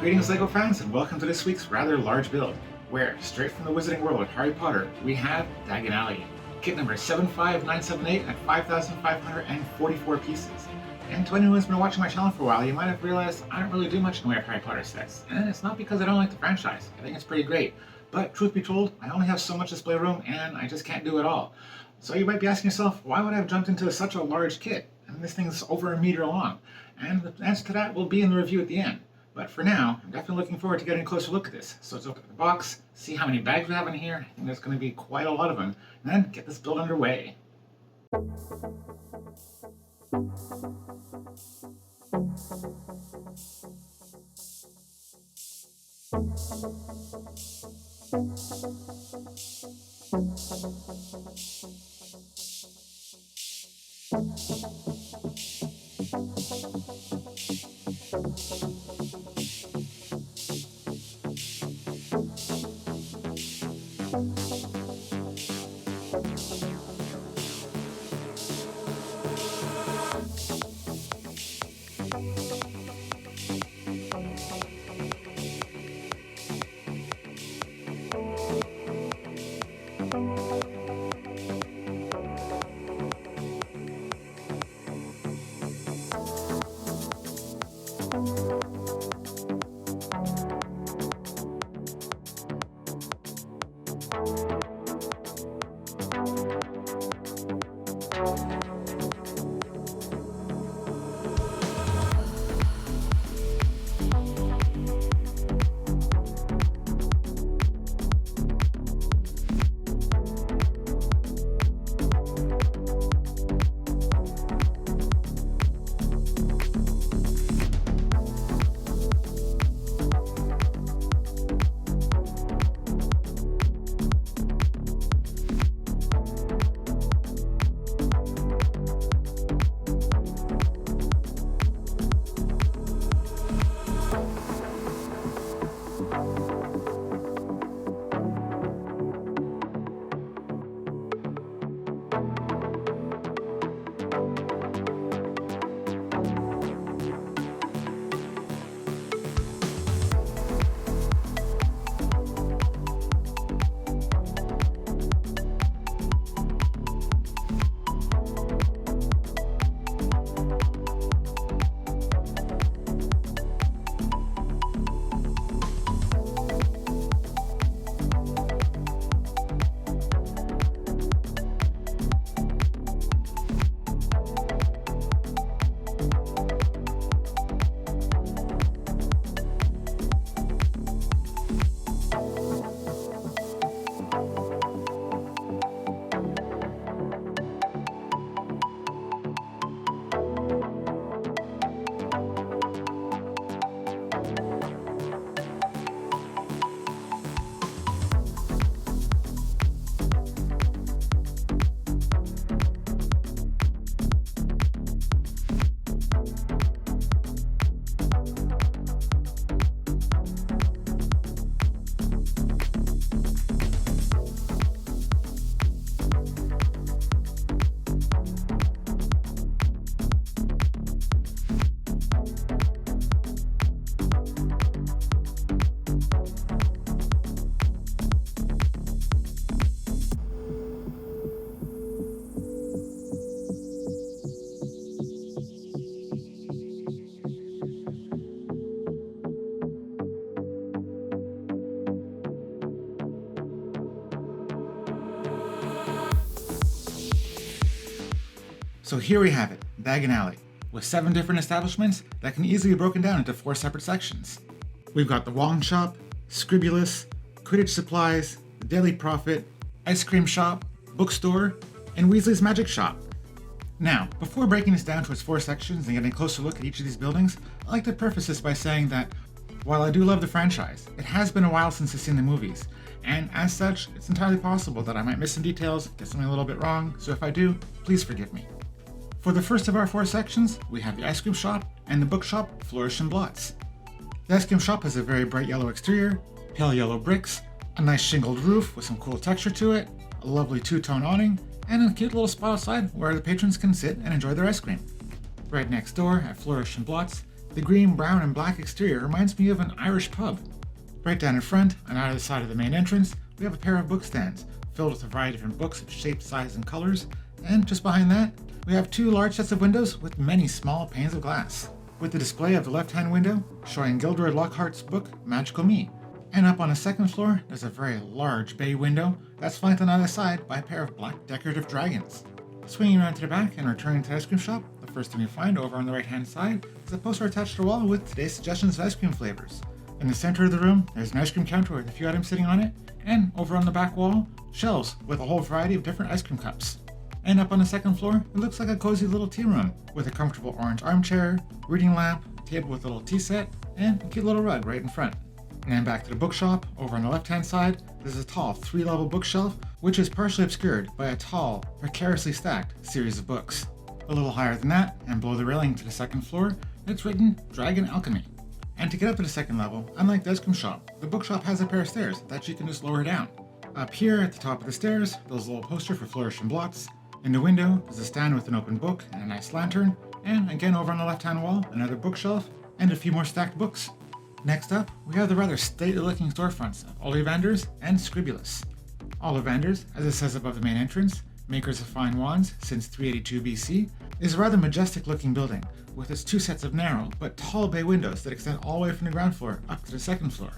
Greetings LEGO fans, and welcome to this week's rather large build, where, straight from the Wizarding World of Harry Potter, we have Diagon Alley, kit number 75978 at 5,544 pieces. And to anyone who's been watching my channel for a while, you might have realized I don't really do much in the way of Harry Potter sets. And it's not because I don't like the franchise, I think it's pretty great. But truth be told, I only have so much display room and I just can't do it all. So you might be asking yourself, why would I have jumped into such a large kit? And this thing's over a meter long. And the answer to that will be in the review at the end. But for now, I'm definitely looking forward to getting a closer look at this. So let's look at the box, see how many bags we have in here. I think there's going to be quite a lot of them. And then get this build underway. So here we have it, Diagon Alley, with 7 different establishments that can easily be broken down into 4 separate sections. We've got the Wand Shop, Scribulous, Quidditch Supplies, the Daily Prophet, Ice Cream Shop, Bookstore, and Weasley's Magic Shop. Now, before breaking this down to its 4 sections and getting a closer look at each of these buildings, I'd like to preface this by saying that while I do love the franchise, it has been a while since I've seen the movies, and as such, it's entirely possible that I might miss some details, get something a little bit wrong, so if I do, please forgive me. For the first of our 4 sections, we have the Ice Cream Shop and the Bookshop Flourish and Blots. The Ice Cream Shop has a very bright yellow exterior, pale yellow bricks, a nice shingled roof with some cool texture to it, a lovely 2-tone awning, and a cute little spot outside where the patrons can sit and enjoy their ice cream. Right next door at Flourish and Blots The green, brown, and black exterior reminds me of an Irish pub. Right down in front, on either side of the main entrance, we have a pair of book stands filled with a variety of different books of shape, size, and colors, and just behind that, we have two large sets of windows with many small panes of glass, with the display of the left-hand window showing Gilderoy Lockhart's book, Magical Me. And up on the second floor, there's a very large bay window that's flanked on either side by a pair of black decorative dragons. Swinging around to the back and returning to the ice cream shop, the first thing you find over on the right-hand side is a poster attached to the wall with today's suggestions of ice cream flavors. In the center of the room, there's an ice cream counter with a few items sitting on it, and over on the back wall, shelves with a whole variety of different ice cream cups. And up on the second floor, it looks like a cozy little tea room with a comfortable orange armchair, reading lamp, a table with a little tea set, and a cute little rug right in front. And then back to the bookshop, over on the left-hand side, there's a tall 3-level bookshelf, which is partially obscured by a tall, precariously stacked series of books. A little higher than that, and below the railing to the second floor, it's written Diagon Alchemy. And to get up to the second level, unlike the ice cream shop, the bookshop has a pair of stairs that you can just lower down. Up here at the top of the stairs, there's a little poster for Flourish and Blots. In the window, there's a stand with an open book and a nice lantern, and again over on the left-hand wall, another bookshelf, and a few more stacked books. Next up, we have the rather stately-looking storefronts of Ollivanders and Scribulus. Ollivanders, as it says above the main entrance, makers of fine wands since 382 BC, is a rather majestic-looking building, with its two sets of narrow but tall bay windows that extend all the way from the ground floor up to the second floor,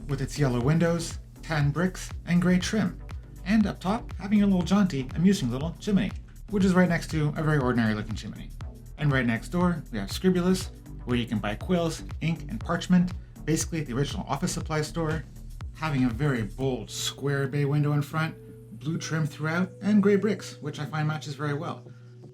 with its yellow windows, tan bricks, and grey trim, and up top having a little jaunty, amusing little chimney, which is right next to a very ordinary-looking chimney. And right next door, we have Scribulus, where you can buy quills, ink, and parchment, basically the original office supply store, having a very bold square bay window in front, blue trim throughout, and grey bricks, which I find matches very well.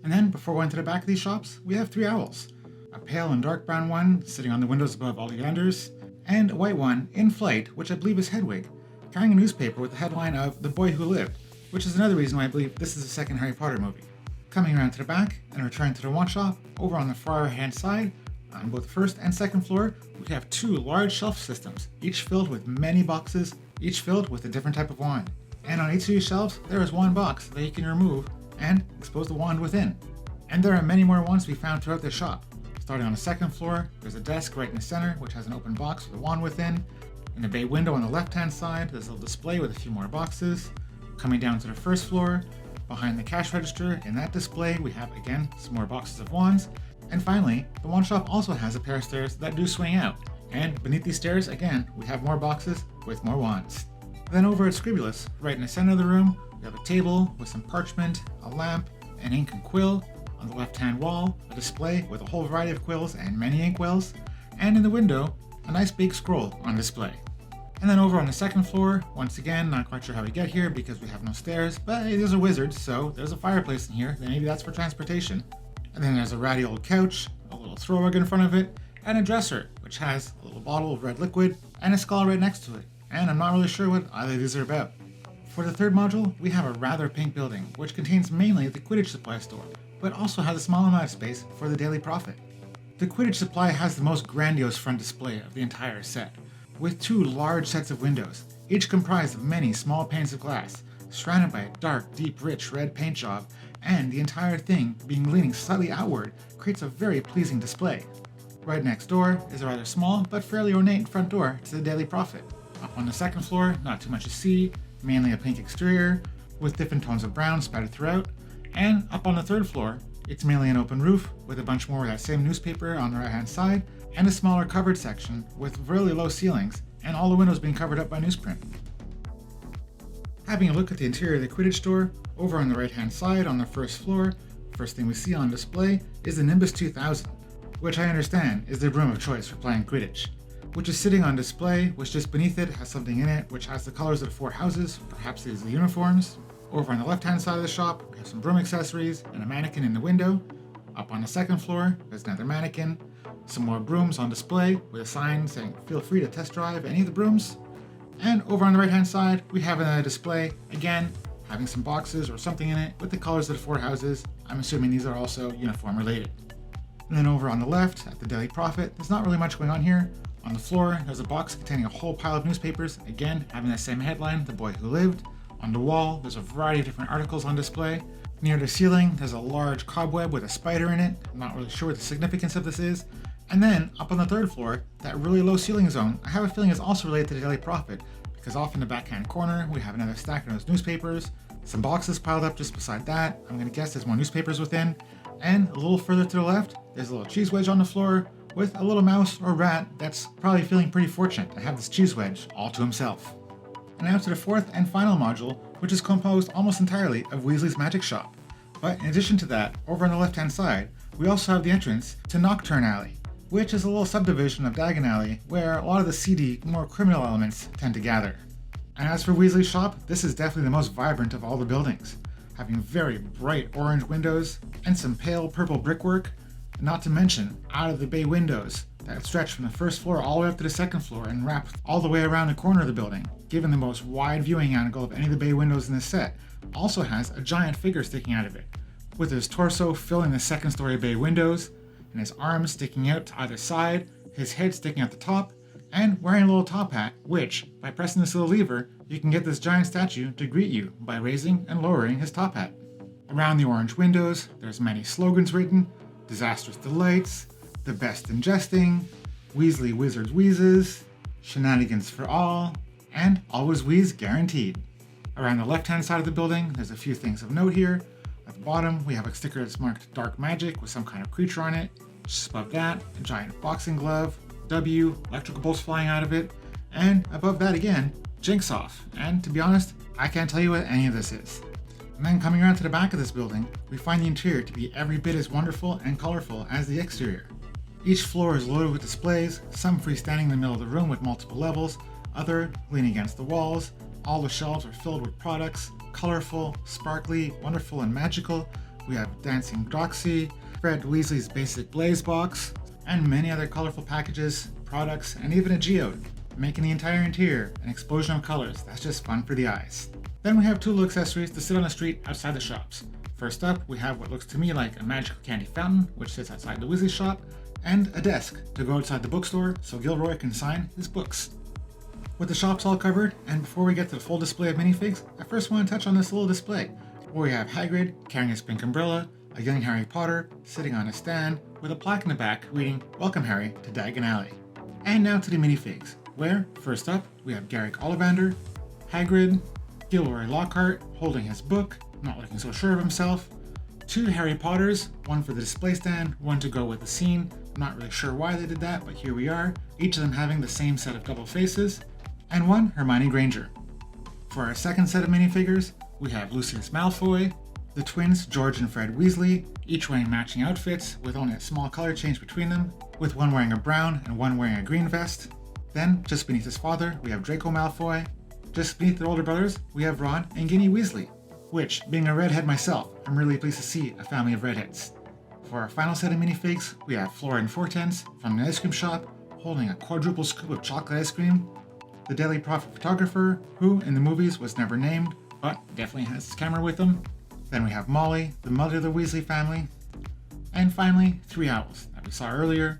And then, before going to the back of these shops, we have 3 owls. A pale and dark brown one sitting on the windows above Ollivanders, and a white one in flight, which I believe is Hedwig, carrying a newspaper with the headline of The Boy Who Lived, which is another reason why I believe this is the second Harry Potter movie. Coming around to the back and returning to the wand shop, over on the far hand side, on both first and second floor, we have 2 large shelf systems, each filled with many boxes, each filled with a different type of wand. And on each of these shelves, there is one box that you can remove and expose the wand within. And there are many more wands to be found throughout the shop. Starting on the second floor, there's a desk right in the center, which has an open box with a wand within. In the bay window on the left-hand side, there's a display with a few more boxes. Coming down to the first floor, behind the cash register, in that display, we have, again, some more boxes of wands. And finally, the wand shop also has a pair of stairs that do swing out. And beneath these stairs, again, we have more boxes with more wands. Then over at Scribulus, right in the center of the room, we have a table with some parchment, a lamp, an ink and quill. On the left-hand wall, a display with a whole variety of quills and many inkwells. And in the window, a nice big scroll on display. And then over on the second floor, once again, not quite sure how we get here because we have no stairs, but hey, there's a wizard, so there's a fireplace in here, then maybe that's for transportation. And then there's a ratty old couch, a little throw rug in front of it, and a dresser, which has a little bottle of red liquid, and a skull right next to it. And I'm not really sure what either of these are about. For the third module, we have a rather pink building, which contains mainly the Quidditch supply store, but also has a small amount of space for the Daily Prophet. The Quidditch supply has the most grandiose front display of the entire set, with 2 large sets of windows, each comprised of many small panes of glass, surrounded by a dark, deep, rich red paint job, and the entire thing, being leaning slightly outward, creates a very pleasing display. Right next door is a rather small but fairly ornate front door to the Daily Prophet. Up on the second floor, not too much to see, mainly a pink exterior, with different tones of brown spattered throughout, and up on the third floor, it's mainly an open roof, with a bunch more of that same newspaper on the right hand side, and a smaller covered section with really low ceilings, and all the windows being covered up by newsprint. Having a look at the interior of the Quidditch store, over on the right hand side on the first floor, first thing we see on display is the Nimbus 2000, which I understand is the broom of choice for playing Quidditch, which is sitting on display, which just beneath it has something in it which has the colors of the 4 houses, perhaps these are the uniforms. Over on the left hand side of the shop, we have some broom accessories and a mannequin in the window. Up on the second floor, there's another mannequin, some more brooms on display with a sign saying feel free to test drive any of the brooms. And over on the right hand side, we have a display, again, having some boxes or something in it with the colors of the 4 houses. I'm assuming these are also uniform related. And then over on the left, at the Daily Prophet, there's not really much going on here. On the floor, there's a box containing a whole pile of newspapers, again, having the same headline, The Boy Who Lived. On the wall, there's a variety of different articles on display. Near the ceiling, there's a large cobweb with a spider in it. I'm not really sure what the significance of this is. And then, up on the third floor, that really low ceiling zone, I have a feeling is also related to the Daily Prophet, because off in the backhand corner, we have another stack of those newspapers, some boxes piled up just beside that, I'm gonna guess there's more newspapers within, and a little further to the left, there's a little cheese wedge on the floor, with a little mouse or rat that's probably feeling pretty fortunate to have this cheese wedge all to himself. And now to the fourth and final module, which is composed almost entirely of Weasley's Magic Shop. But in addition to that, over on the left hand side, we also have the entrance to Nocturn Alley, which is a little subdivision of Diagon Alley where a lot of the seedy, more criminal elements tend to gather. And as for Weasley's shop, this is definitely the most vibrant of all the buildings, having very bright orange windows and some pale purple brickwork, not to mention out of the bay windows that stretch from the first floor all the way up to the second floor and wrap all the way around the corner of the building, giving the most wide viewing angle of any of the bay windows in this set. Also has a giant figure sticking out of it, with his torso filling the second story bay windows, and his arms sticking out to either side, his head sticking out the top, and wearing a little top hat, which, by pressing this little lever, you can get this giant statue to greet you by raising and lowering his top hat. Around the orange windows, there's many slogans written: Disastrous Delights, The Best in Jesting, Weasley Wizards Wheezes, Shenanigans for All, and Always Wheeze Guaranteed. Around the left-hand side of the building, there's a few things of note here. At the bottom, we have a sticker that's marked Dark Magic with some kind of creature on it. Just above that, a giant boxing glove, W, electrical bolts flying out of it, and above that again, Jinx Off. And to be honest, I can't tell you what any of this is. And then coming around to the back of this building, we find the interior to be every bit as wonderful and colorful as the exterior. Each floor is loaded with displays, some freestanding in the middle of the room with multiple levels, other leaning against the walls. All the shelves are filled with products, colorful, sparkly, wonderful, and magical. We have Dancing Doxy, Fred Weasley's Basic Blaze box, and many other colorful packages, products, and even a geode, making the entire interior an explosion of colors that's just fun for the eyes. Then we have two little accessories to sit on the street outside the shops. First up, we have what looks to me like a magical candy fountain, which sits outside the Weasley shop, and a desk to go outside the bookstore so Gilroy can sign his books. With the shops all covered, and before we get to the full display of minifigs, I first want to touch on this little display, where we have Hagrid carrying his pink umbrella, a young Harry Potter sitting on a stand with a plaque in the back reading, "Welcome Harry to Diagon Alley." And now to the minifigs, where, first up, we have Garrick Ollivander, Hagrid, Gilroy Lockhart holding his book, not looking so sure of himself, two Harry Potters, one for the display stand, one to go with the scene. I'm not really sure why they did that, but here we are, each of them having the same set of double faces, and one Hermione Granger. For our second set of minifigures, we have Lucius Malfoy, the twins George and Fred Weasley, each wearing matching outfits with only a small color change between them, with one wearing a brown and one wearing a green vest. Then, just beneath his father, we have Draco Malfoy. Just beneath their older brothers, we have Ron and Ginny Weasley, which, being a redhead myself, I'm really pleased to see a family of redheads. For our final set of minifigs, we have Flora and Fortens from the ice cream shop, holding a quadruple scoop of chocolate ice cream, the Daily Prophet photographer, who in the movies was never named, but definitely has his camera with him. Then we have Molly, the mother of the Weasley family. And finally, three owls that we saw earlier.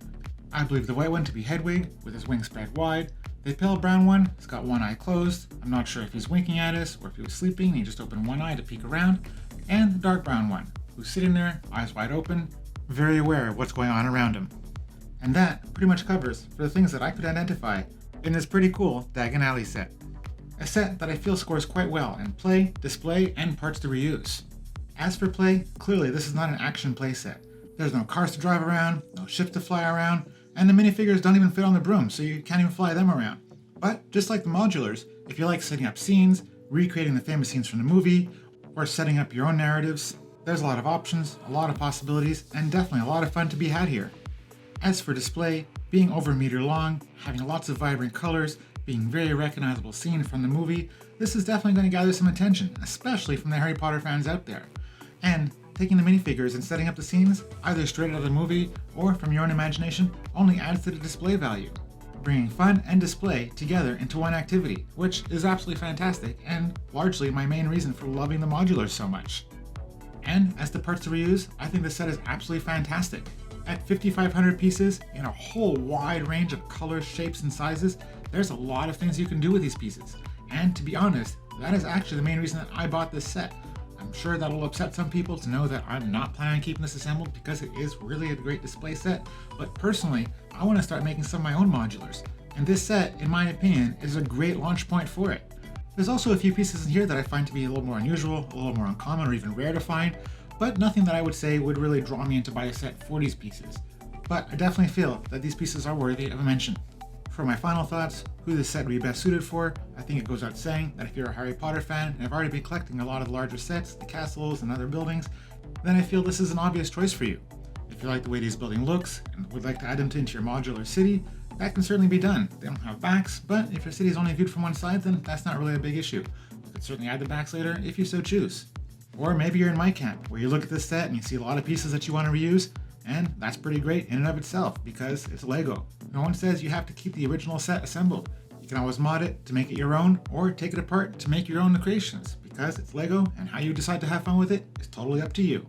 I believe the white one to be Hedwig, with his wings spread wide. The pale brown one has got one eye closed. I'm not sure if he's winking at us or if he was sleeping and he just opened one eye to peek around. And the dark brown one, who's sitting there, eyes wide open, very aware of what's going on around him. And that pretty much covers for the things that I could identify in this pretty cool Diagon Alley set. A set that I feel scores quite well in play, display, and parts to reuse. As for play, clearly this is not an action play set. There's no cars to drive around, no ships to fly around, and the minifigures don't even fit on the broom, so you can't even fly them around. But just like the modulars, if you like setting up scenes, recreating the famous scenes from the movie, or setting up your own narratives, there's a lot of options, a lot of possibilities, and definitely a lot of fun to be had here. As for display, being over a meter long, having lots of vibrant colors, being very recognizable scene from the movie, this is definitely going to gather some attention, especially from the Harry Potter fans out there. And taking the minifigures and setting up the scenes, either straight out of the movie or from your own imagination, only adds to the display value, bringing fun and display together into one activity, which is absolutely fantastic and largely my main reason for loving the modulars so much. And as to parts to reuse, I think this set is absolutely fantastic. At 5,500 pieces, in a whole wide range of colors, shapes, and sizes, there's a lot of things you can do with these pieces. And to be honest, that is actually the main reason that I bought this set. I'm I'm sure that'll upset some people to know that I'm not planning on keeping this assembled because it is really a great display set, but personally, I want to start making some of my own modulars, and this set, in my opinion, is a great launch point for it. There's also a few pieces in here that I find to be a little more unusual, a little more uncommon, or even rare to find, but nothing that I would say would really draw me in to buy a set for these pieces. But I definitely feel that these pieces are worthy of a mention. For my final thoughts, who this set would be best suited for, I think it goes without saying that if you're a Harry Potter fan and have already been collecting a lot of the larger sets, the castles and other buildings, then I feel this is an obvious choice for you. If you like the way this building looks and would like to add them into your modular city, that can certainly be done. They don't have backs, but if your city is only viewed from one side, then that's not really a big issue. You could certainly add the backs later if you so choose. Or maybe you're in my camp, where you look at this set and you see a lot of pieces that you want to reuse, and that's pretty great in and of itself because it's Lego. No one says you have to keep the original set assembled. You can always mod it to make it your own, or take it apart to make your own creations, because it's Lego and how you decide to have fun with it is totally up to you.